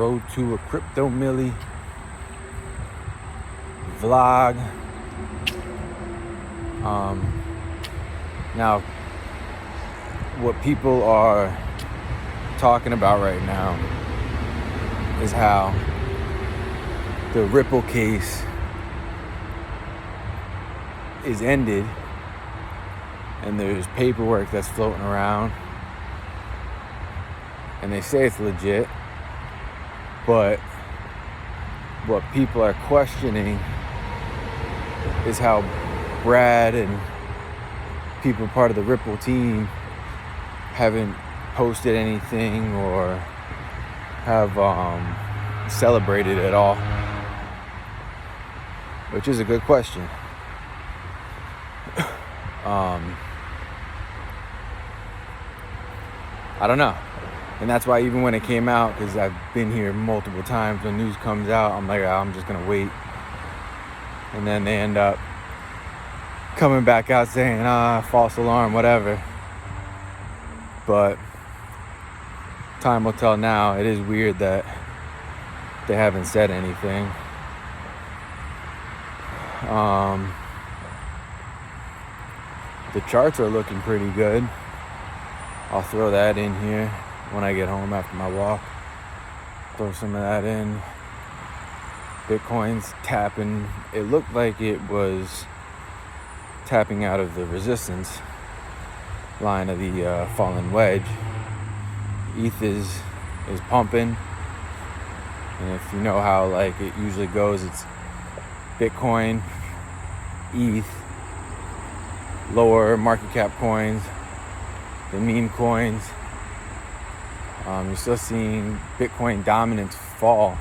Road to a Crypto Milli vlog. Now, what people are talking about right now is how the Ripple case is ended, and there's paperwork that's floating around, and they say it's legit, but what people are questioning is how Brad and people part of the Ripple team haven't posted anything or have celebrated at all, which is a good question. I don't know. And that's why even when it came out, because I've been here multiple times, when news comes out, I'm like, I'm just going to wait. And then they end up coming back out saying, false alarm, whatever. But time will tell now. It is weird that they haven't said anything. The charts are looking pretty good. I'll throw that in here when I get home after my walk. Throw some of that in. Bitcoin's tapping. It looked like it was tapping out of the resistance line of the fallen wedge. ETH is pumping. And if you know how like it usually goes, it's Bitcoin, ETH, lower market cap coins, the meme coins. You're still seeing Bitcoin dominance fall.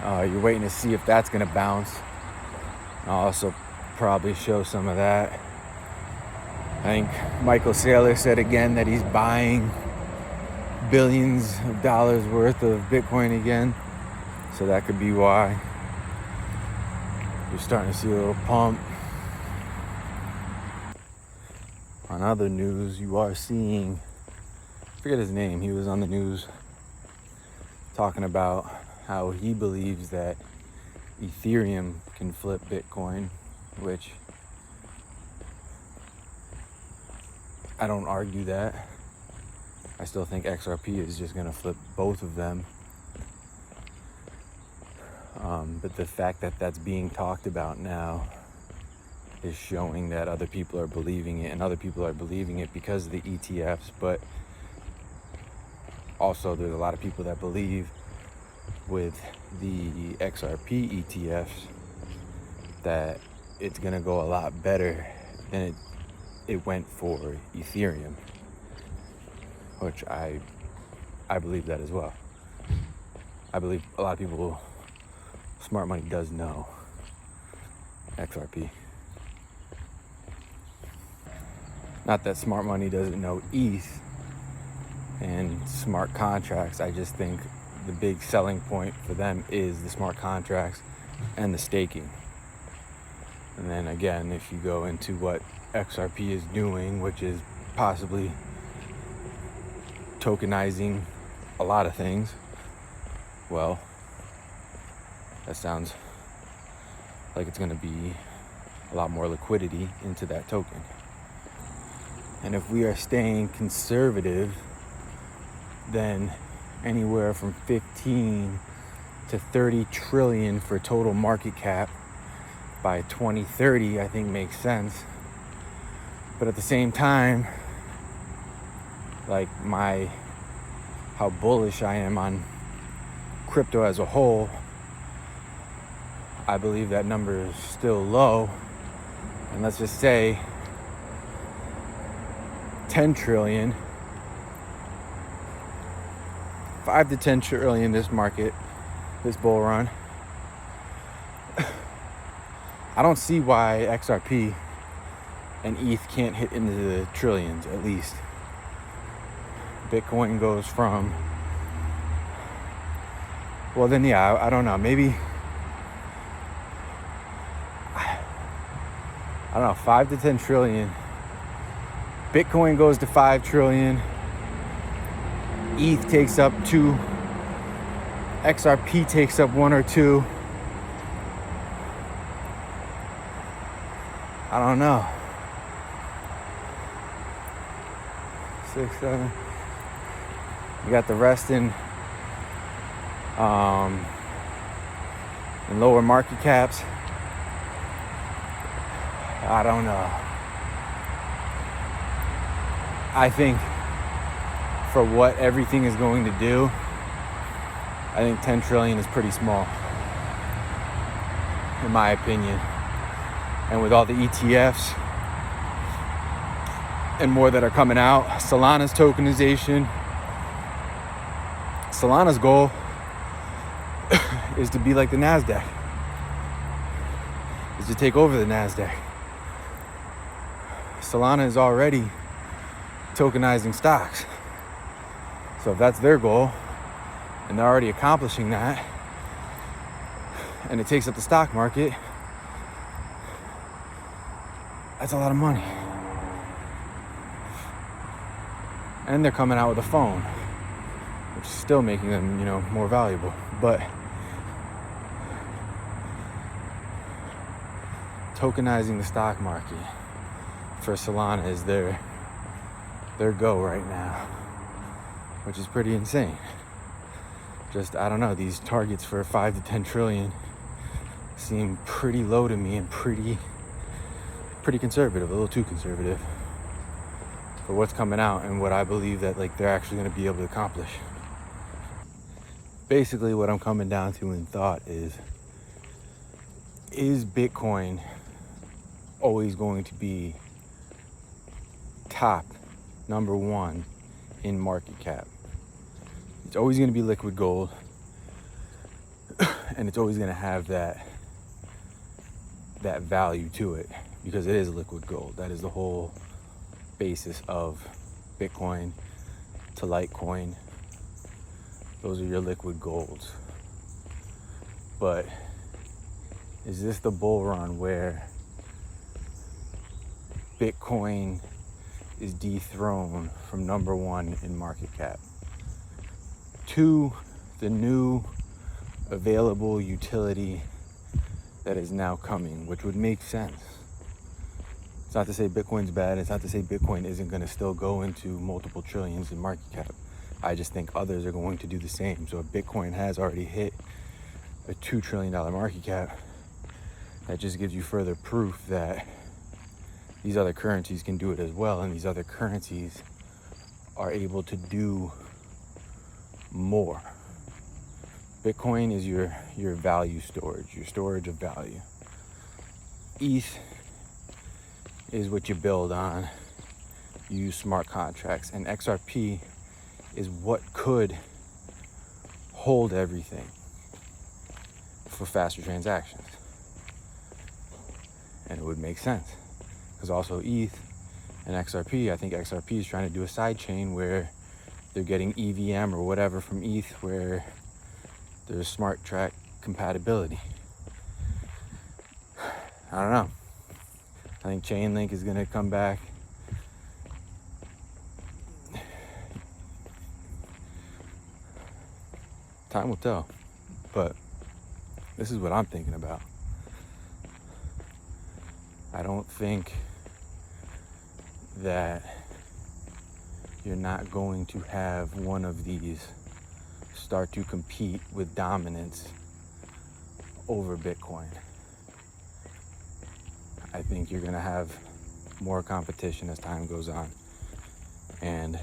You're waiting to see if that's going to bounce. I'll also probably show some of that. I think Michael Saylor said again that he's buying billions of dollars worth of Bitcoin again. So that could be why you're starting to see a little pump. On other news, you are seeing, I forget his name, he was on the news talking about how he believes that Ethereum can flip Bitcoin, which I don't argue that. I still think XRP is just going to flip both of them. But the fact that that's being talked about now is showing that other people are believing it, and other people are believing it because of the ETFs, but also there's a lot of people that believe with the XRP ETFs that it's going to go a lot better than it went for Ethereum, which I believe that as well. I believe a lot of people, smart money does know XRP. Not that smart money doesn't know ETH and smart contracts. I just think the big selling point for them is the smart contracts and the staking. And then again, if you go into what XRP is doing, which is possibly tokenizing a lot of things, well, that sounds like it's going to be a lot more liquidity into that token. And if we are staying conservative, then anywhere from 15 to 30 trillion for total market cap by 2030, I think makes sense. But at the same time, like how bullish I am on crypto as a whole, I believe that number is still low. And let's just say 10 trillion, 5 to 10 trillion this market, this bull run. I don't see why XRP and ETH can't hit into the trillions at least. Bitcoin goes from, well then yeah, I don't know, maybe, I don't know, 5 to 10 trillion. Bitcoin goes to 5 trillion. ETH takes up 2 XRP takes up 1 or 2. I don't know. 6, 7. You got the rest in lower market caps. I don't know. I think for what everything is going to do, I think 10 trillion is pretty small, in my opinion. And with all the ETFs and more that are coming out, Solana's tokenization, Solana's goal is to be like the NASDAQ, is to take over the NASDAQ. Solana is already tokenizing stocks. So if that's their goal, and they're already accomplishing that, and it takes up the stock market, that's a lot of money. And they're coming out with a phone, which is still making them, more valuable. But tokenizing the stock market for Solana is their go right now, which is pretty insane. Just, I don't know, these targets for 5 to 10 trillion seem pretty low to me and pretty conservative, a little too conservative for what's coming out and what I believe that they're actually going to be able to accomplish. Basically, what I'm coming down to in thought is Bitcoin always going to be top number 1 in market cap? It's always going to be liquid gold, and it's always going to have that value to it because it is liquid gold. That is the whole basis of Bitcoin to Litecoin. Those are your liquid golds. But is this the bull run where Bitcoin is dethroned from number 1 in market cap to the new available utility that is now coming, which would make sense? It's not to say Bitcoin's bad. It's not to say Bitcoin isn't going to still go into multiple trillions in market cap. I just think others are going to do the same. So if Bitcoin has already hit a $2 trillion market cap, that just gives you further proof that these other currencies can do it as well, and these other currencies are able to do more. Bitcoin is your value storage, your storage of value. ETH is what you build on. You use smart contracts, and XRP is what could hold everything for faster transactions. And it would make sense. Because also ETH and XRP, I think XRP is trying to do a side chain where they're getting EVM or whatever from ETH where there's smart track compatibility. I don't know. I think Chainlink is going to come back. Time will tell. But this is what I'm thinking about. I don't think that you're not going to have one of these start to compete with dominance over Bitcoin. I think you're going to have more competition as time goes on. And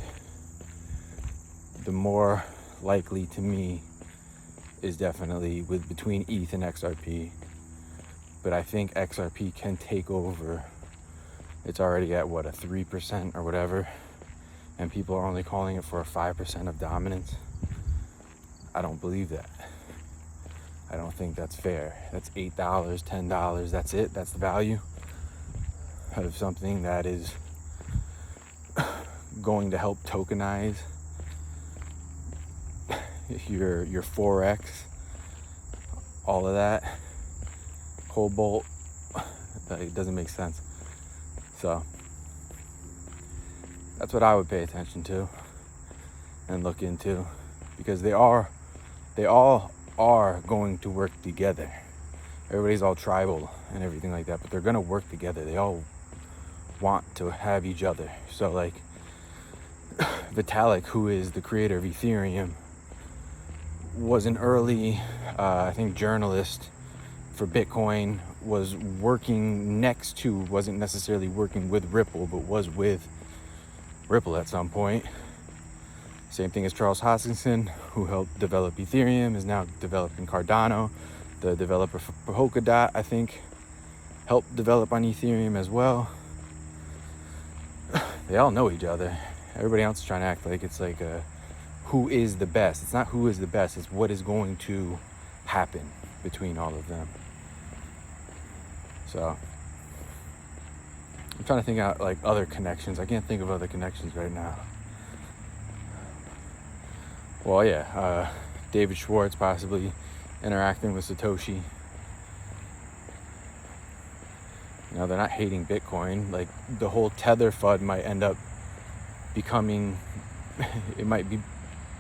the more likely to me is definitely between ETH and XRP. But I think XRP can take over. It's already at a 3% or whatever, and people are only calling it for a 5% of dominance. I don't believe that. I don't think that's fair. That's $8, $10. That's it. That's the value of something that is going to help tokenize your Forex, all of that. Cobalt, it doesn't make sense. So that's what I would pay attention to and look into, because they are they all are going to work together. Everybody's all tribal and everything like that, but they're going to work together. They all want to have each other. So like Vitalik, who is the creator of Ethereum, was an early, I think, journalist for Bitcoin, was working next to, wasn't necessarily working with Ripple, but was with Ripple at some point. Same thing as Charles Hoskinson, who helped develop Ethereum, is now developing Cardano. The developer for Polkadot, I think, helped develop on Ethereum as well. They all know each other. Everybody else is trying to act like it's like who is the best. It's not who is the best, it's what is going to happen between all of them. So I'm trying to think out like other connections. I can't think of other connections right now. Well, yeah, David Schwartz possibly interacting with Satoshi. You know, they're not hating Bitcoin. Like the whole Tether FUD might end up becoming, it might be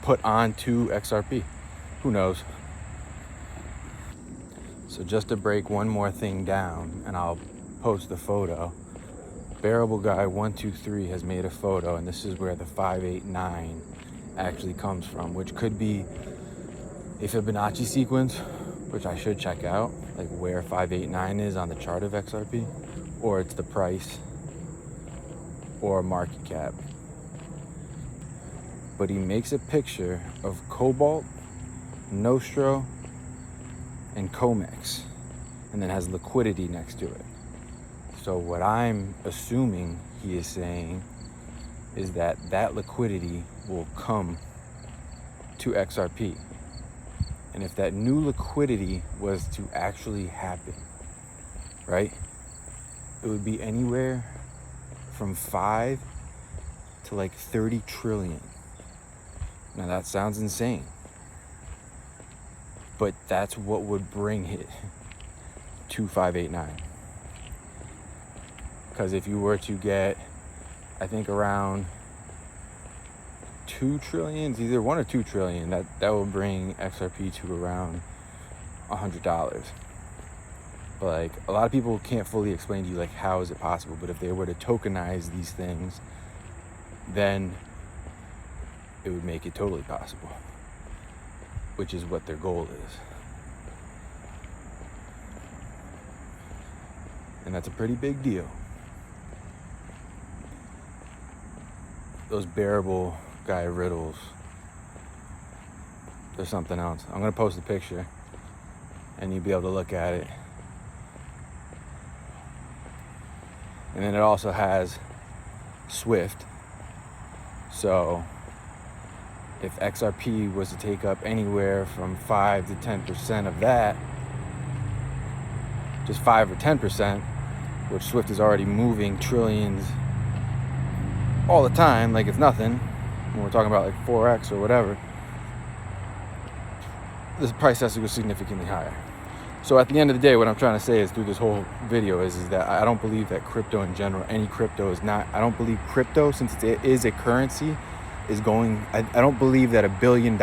put onto XRP. Who knows? So just to break one more thing down, and I'll post the photo. Bearable Guy 123 has made a photo, and this is where the 589 actually comes from, which could be a Fibonacci sequence, which I should check out, like where 589 is on the chart of XRP, or it's the price or market cap. But he makes a picture of Cobalt, Nostro, and Comex, and then has liquidity next to it. So what I'm assuming he is saying is that that liquidity will come to XRP. And if that new liquidity was to actually happen, right, it would be anywhere from 5 to like 30 trillion. Now that sounds insane, but that's what would bring it to 589. Because if you were to get, I think around 2 trillion, either 1 or 2 trillion, that will bring XRP to around $100. But like a lot of people can't fully explain to you like how is it possible, but if they were to tokenize these things, then it would make it totally possible, which is what their goal is. And that's a pretty big deal. Those Bearable Guy riddles, there's something else. I'm gonna post a picture and you'll be able to look at it. And then it also has Swift. So if XRP was to take up anywhere from 5 to 10% of that, just 5 or 10%, which Swift is already moving trillions all the time, like it's nothing. When we're talking about like 4x or whatever, this price has to go significantly higher. So at the end of the day, what I'm trying to say is through this whole video is that I don't believe that crypto in general, any crypto is not, I don't believe crypto, since it is a currency, is going, I don't believe that $1 billion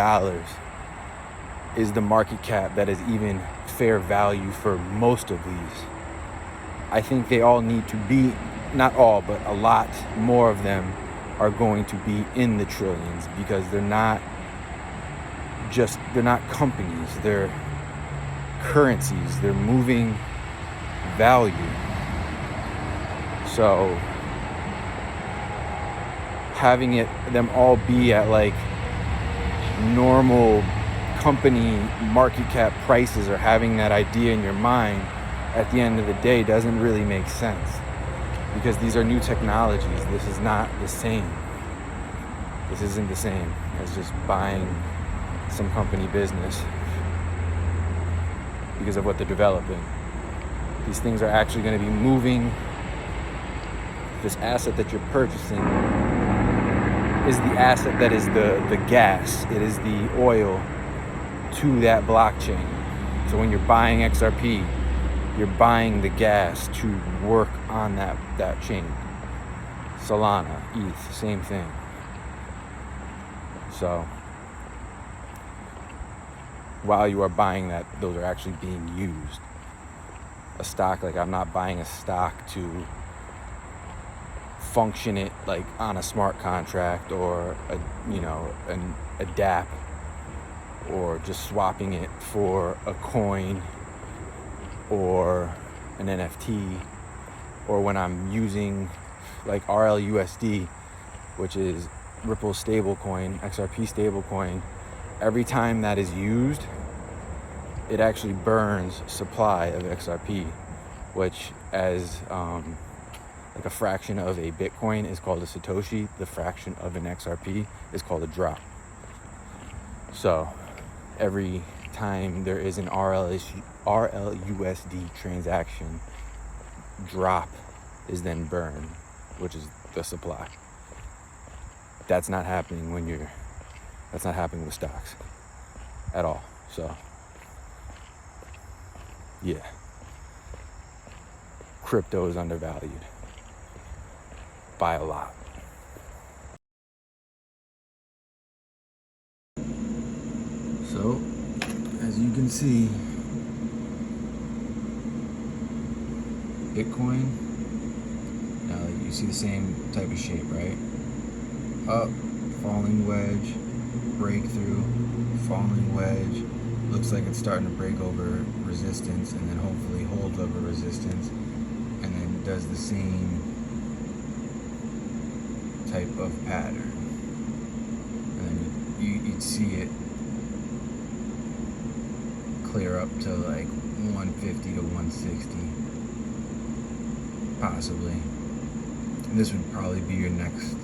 is the market cap that is even fair value for most of these. I think they all need to be, not all, but a lot more of them are going to be in the trillions, because they're not companies, they're currencies, they're moving value. So having them all be at like normal company market cap prices, or having that idea in your mind at the end of the day doesn't really make sense, because these are new technologies. This is not the same. This isn't the same as just buying some company business because of what they're developing. These things are actually going to be moving. This asset that you're purchasing is the asset that is the gas. It is the oil to that blockchain. So when you're buying XRP, you're buying the gas to work on that chain. Solana, ETH, same thing. So while you are buying that, those are actually being used. A stock, like I'm not buying a stock to function it like on a smart contract or a DApp, or just swapping it for a coin or an NFT, or when I'm using like RLUSD, which is Ripple stablecoin, XRP stablecoin, every time that is used, it actually burns supply of XRP, which as like a fraction of a Bitcoin is called a Satoshi, the fraction of an XRP is called a drop. So every time there is an RLUSD transaction, drop is then burned, which is the supply. That's not happening that's not happening with stocks at all. So yeah, crypto is undervalued by a lot. So as you can see, Bitcoin, now you see the same type of shape, right? Up, falling wedge, breakthrough, falling wedge. Looks like it's starting to break over resistance, and then hopefully holds over resistance, and then does the same type of pattern. And then you'd see it clear up to like 150 to 160, possibly. And this would probably be your next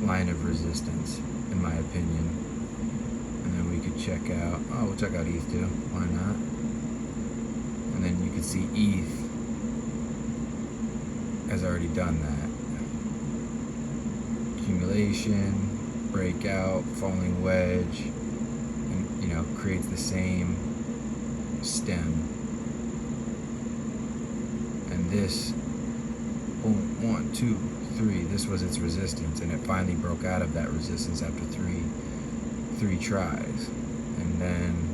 line of resistance, in my opinion. And then we could check out, we'll check out ETH too, why not? And then you can see ETH has already done that. Accumulation, breakout, falling wedge, and creates the same stem. And this, boom, 1, 2, 3, this was its resistance, and it finally broke out of that resistance after three tries. And then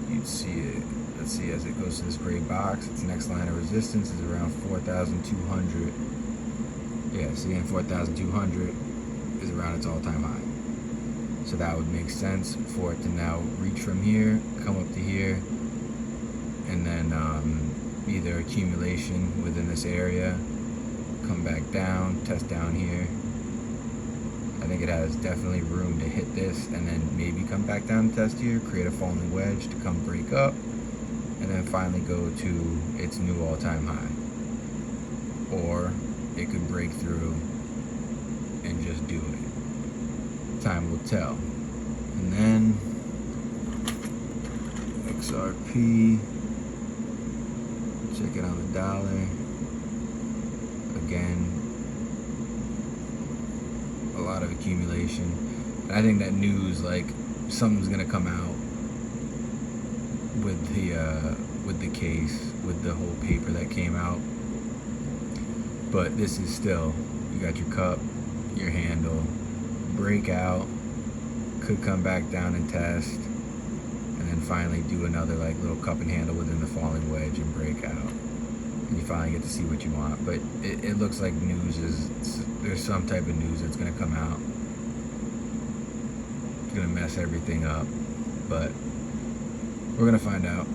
you'd see it, let's see, as it goes to this gray box, its next line of resistance is around 4,200. Yeah, see, and 4,200 is around its all-time high. So that would make sense for it to now reach from here, come up to here, and then either accumulation within this area, come back down, test down here. I think it has definitely room to hit this, and then maybe come back down and test here, create a falling wedge to come break up, and then finally go to its new all-time high. Or it could break through and just do it. Time will tell. And then XRP, check it on the dollar. Again, a lot of accumulation. And I think that news, like something's gonna come out with the case, with the whole paper that came out. But this is still, you got your cup, your handle, breakout, could come back down and test, and then finally do another like little cup and handle within the falling wedge and break out. And you finally get to see what you want. But it looks like there's some type of news that's gonna come out. It's gonna mess everything up, but we're gonna find out.